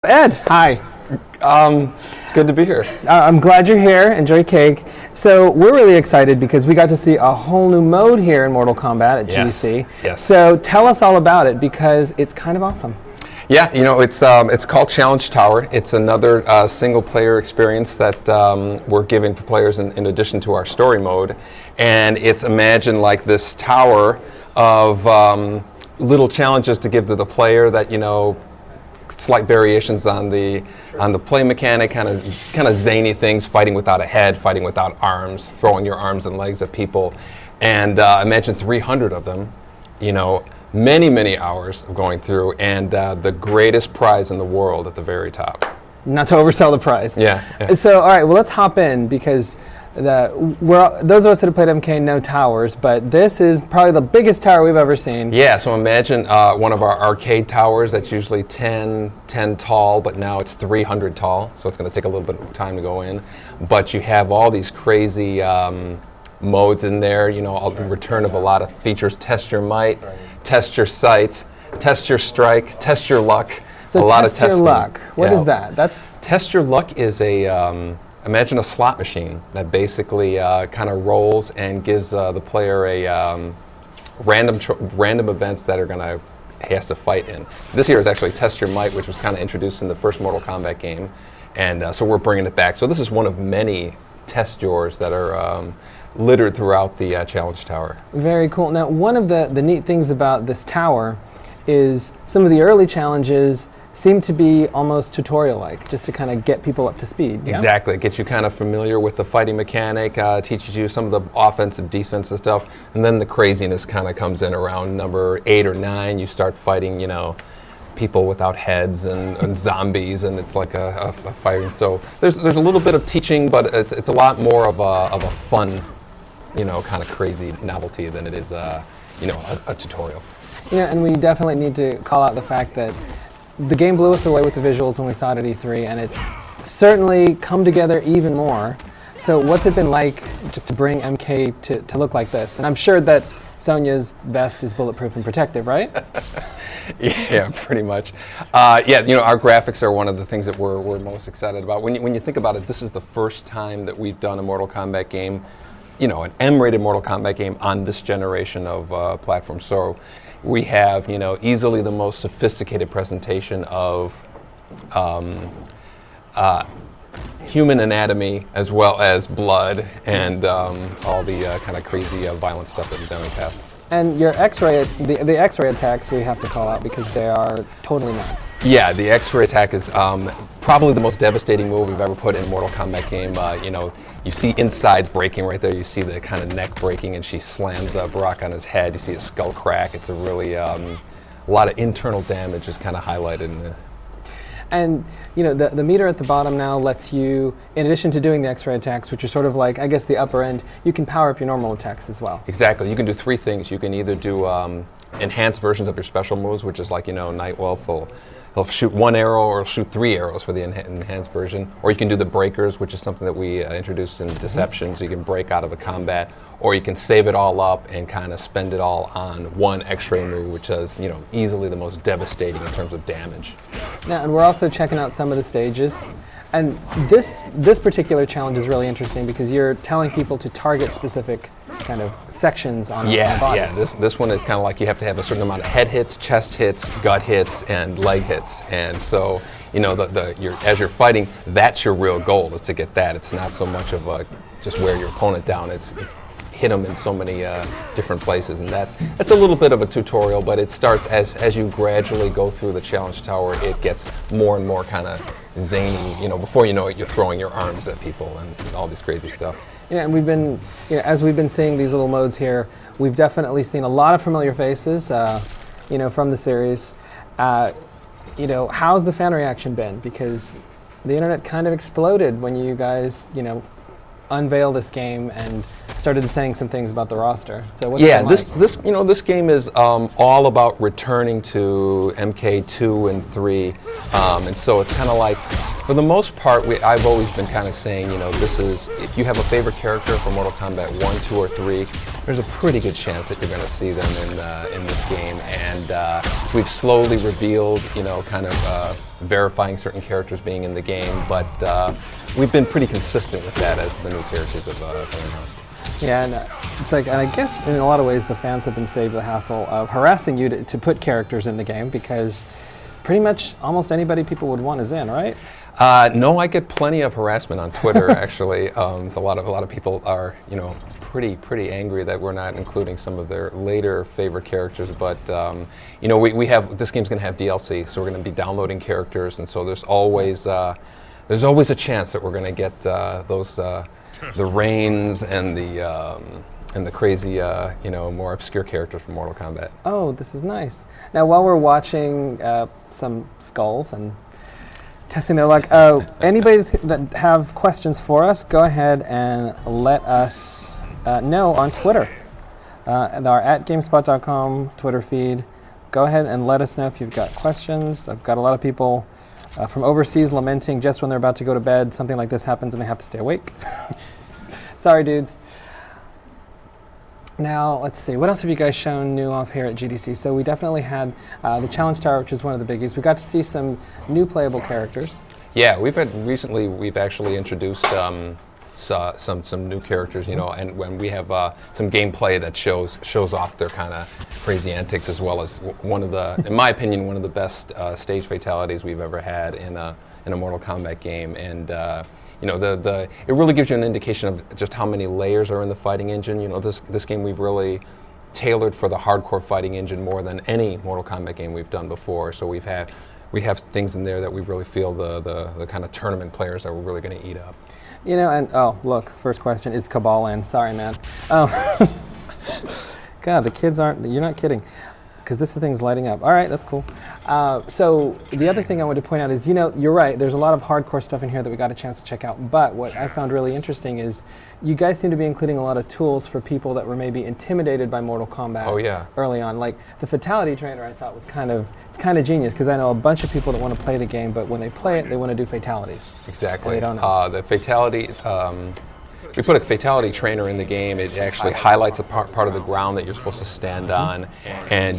Ed, hi. It's good to be here. I'm glad you're here. Enjoy cake. So we're really excited because we got to see a whole new mode here in Mortal Kombat at GDC. Yes. So tell us all about it because it's kind of awesome. Yeah, you know, it's called Challenge Tower. It's another single-player experience that we're giving for players in addition to our story mode, and it's imagined like this tower of little challenges to give to the player that slight variations on the play mechanic, kind of zany things, fighting without a head, fighting without arms, throwing your arms and legs at people, and imagine 300 of them, many hours of going through, and the greatest prize in the world at the very top. Not to oversell the prize. Yeah. So all right, well, let's hop in because those of us that have played MK know towers, but this is probably the biggest tower we've ever seen. Yeah, so imagine one of our arcade towers that's usually 10 tall, but now it's 300 tall, so it's going to take a little bit of time to go in. But you have all these crazy modes in there, all the return of a lot of features. Test your might, test your sight, test your strike, test your luck. So a lot of testing. Test your luck. What is that? Test your luck is a imagine a slot machine that basically kind of rolls and gives the player a random events that he has to fight in. This here is actually Test Your Might, which was kind of introduced in the first Mortal Kombat game, and so we're bringing it back. So this is one of many test yours that are littered throughout the Challenge Tower. Very cool. Now, one of the neat things about this tower is some of the early challenges seem to be almost tutorial-like, just to kind of get people up to speed. Exactly. It gets you kind of familiar with the fighting mechanic, teaches you some of the offensive, defensive stuff, and then the craziness kind of comes in around number 8 or 9. You start fighting, people without heads and zombies, and it's like a fighting. So there's a little bit of teaching, but it's a lot more of a fun, kind of crazy novelty than it is, a tutorial. Yeah, and we definitely need to call out the fact that the game blew us away with the visuals when we saw it at E3, and it's certainly come together even more. So what's it been like just to bring MK to look like this? And I'm sure that Sonya's vest is bulletproof and protective, right? Yeah, pretty much. Our graphics are one of the things that we're most excited about. When you think about it, this is the first time that we've done a Mortal Kombat game, an M-rated Mortal Kombat game on this generation of platforms. So we have, easily the most sophisticated presentation of human anatomy as well as blood and all the kind of crazy violent stuff that we've done in the past. And your X-ray, the X-ray attacks we have to call out because they are totally nuts. Yeah, the X-ray attack is probably the most devastating move we've ever put in a Mortal Kombat game. You see insides breaking right there. You see the kind of neck breaking, and she slams Brock on his head. You see his skull crack. It's a really a lot of internal damage is kind of highlighted in there. And the meter at the bottom now lets you, in addition to doing the X-ray attacks, which are sort of like, I guess, the upper end, you can power up your normal attacks as well. Exactly. You can do 3 things. You can either do enhanced versions of your special moves, which is like, Nightwolf he'll shoot 1 arrow or shoot 3 arrows for the enhanced version. Or you can do the breakers, which is something that we introduced in Deception, so you can break out of a combat. Or you can save it all up and kind of spend it all on 1 X-ray move, which is, easily the most devastating in terms of damage. Now, and we're also checking out some of the stages. And this particular challenge is really interesting because you're telling people to target specific kind of sections on the body. Yeah. This one is kind of like you have to have a certain amount of head hits, chest hits, gut hits, and leg hits. And so, as you're fighting, that's your real goal, is to get that. It's not so much of just wear your opponent down. It's hit them in so many different places, and that's a little bit of a tutorial, but it starts as you gradually go through the Challenge Tower. It gets more and more kind of zany. Before you know it, you're throwing your arms at people and all this crazy stuff. Yeah, and we've been, as we've been seeing these little modes here, we've definitely seen a lot of familiar faces, from the series. How's the fan reaction been? Because the internet kind of exploded when you guys, unveiled this game and started saying some things about the roster. So what's it like? This game is all about returning to MK2 and 3, and so it's kind of like, For the most part, I've always been kind of saying, this is, if you have a favorite character from Mortal Kombat 1, 2, or 3, there's a pretty good chance that you're going to see them in this game. And we've slowly revealed, kind of verifying certain characters being in the game, but we've been pretty consistent with that as the new characters have been announced. Yeah, and it's like, and I guess in a lot of ways the fans have been saved the hassle of harassing you to put characters in the game, because pretty much almost anybody people would want is in, right? No, I get plenty of harassment on Twitter. Actually, so a lot of people are, pretty angry that we're not including some of their later favorite characters. But we have, this game's going to have DLC, so we're going to be downloading characters, and so there's always a chance that we're going to get the Reigns and the crazy, more obscure characters from Mortal Kombat. Oh, this is nice. Now, while we're watching some skulls and testing their luck, anybody that have questions for us, go ahead and let us know on Twitter. Our @Gamespot.com Twitter feed. Go ahead and let us know if you've got questions. I've got a lot of people from overseas lamenting just when they're about to go to bed, something like this happens and they have to stay awake. Sorry, dudes. Now, let's see. What else have you guys shown new off here at GDC? So we definitely had the Challenge Tower, which is one of the biggies. We got to see some new playable characters. Yeah, we've actually introduced some new characters, and when we have some gameplay that shows off their kind of crazy antics, as well as one of the, in my opinion, one of the best stage fatalities we've ever had in a Mortal Kombat game. And it really gives you an indication of just how many layers are in the fighting engine. This game we've really tailored for the hardcore fighting engine more than any Mortal Kombat game we've done before. So we have things in there that we really feel the kind of tournament players that we're really going to eat up. And oh, look, first question, is Cabal in? Sorry, man. God, the kids aren't, you're not kidding, because this thing's lighting up. All right, that's cool. So the other thing I wanted to point out is, you're right, there's a lot of hardcore stuff in here that we got a chance to check out, but what I found really interesting is you guys seem to be including a lot of tools for people that were maybe intimidated by Mortal Kombat early on. Like the Fatality Trainer, I thought was kind of genius, because I know a bunch of people that want to play the game, but when they play it, they want to do fatalities. Exactly. They don't know. The fatality, we put a fatality trainer in the game. It actually highlights a part of the ground that you're supposed to stand on, and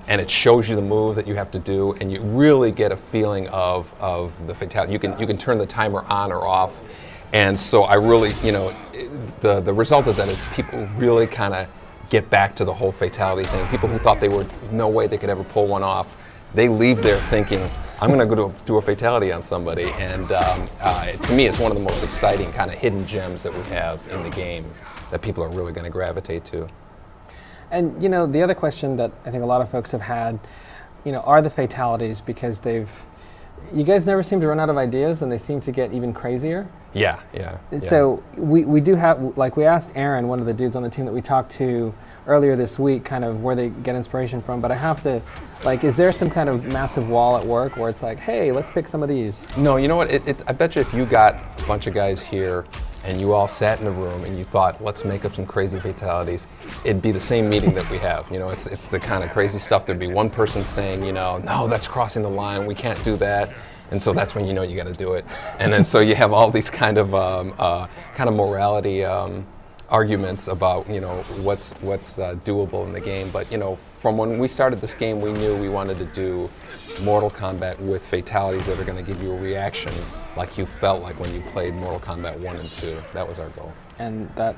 and it shows you the move that you have to do, and you really get a feeling of the fatality. You can turn the timer on or off, and so I really, the result of that is people really kind of get back to the whole fatality thing. People who thought they were no way they could ever pull one off, they leave there thinking, I'm going to go do a fatality on somebody. And to me, it's one of the most exciting kind of hidden gems that we have in the game that people are really going to gravitate to. And the other question that I think a lot of folks have had, are the fatalities, because you guys never seem to run out of ideas, and they seem to get even crazier. Yeah. So we do have, like, we asked Aaron, one of the dudes on the team that we talked to earlier this week, kind of where they get inspiration from, but I have to, is there some kind of massive wall at work where it's like, hey, let's pick some of these? No, you know what, I bet you if you got a bunch of guys here and you all sat in a room and you thought, let's make up some crazy fatalities, it'd be the same meeting that we have. It's the kind of crazy stuff. There'd be one person saying, no, that's crossing the line, we can't do that. And so that's when you got to do it. And then so you have all these kind of morality arguments about what's doable in the game. But from when we started this game, we knew we wanted to do Mortal Kombat with fatalities that are going to give you a reaction like you felt like when you played Mortal Kombat 1 and 2. That was our goal. And that,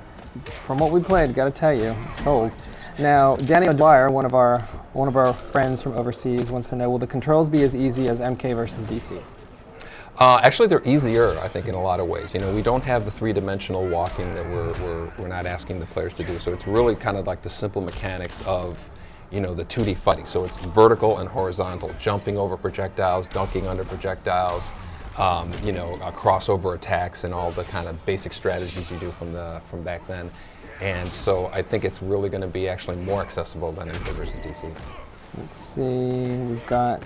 from what we played, got to tell you, sold. Now, Danny O'Dwyer, one of our friends from overseas, wants to know, will the controls be as easy as MK versus DC? Actually, they're easier, I think, in a lot of ways. We don't have the three-dimensional walking that we're not asking the players to do. So it's really kind of like the simple mechanics of, the 2D fighting. So it's vertical and horizontal, jumping over projectiles, dunking under projectiles, crossover attacks, and all the kind of basic strategies you do from back then. And so I think it's really going to be actually more accessible than MK versus DC. Let's see, we've got.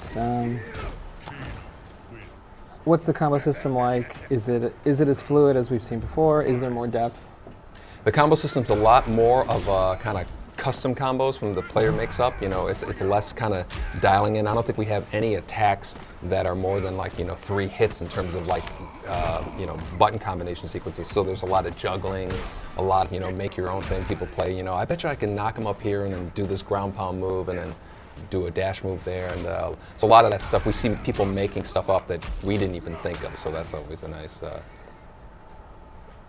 What's the combo system like? Is it as fluid as we've seen before? Is there more depth? The combo system's a lot more of a kind of custom combos from the player makes up. It's less kind of dialing in. I don't think we have any attacks that are more than like 3 hits in terms of like button combination sequences. So there's a lot of juggling, a lot of make your own thing. People play. I bet you I can knock him up here and then do this ground pound move and then do a dash move there. And so a lot of that stuff we see people making stuff up that we didn't even think of. So that's always a nice.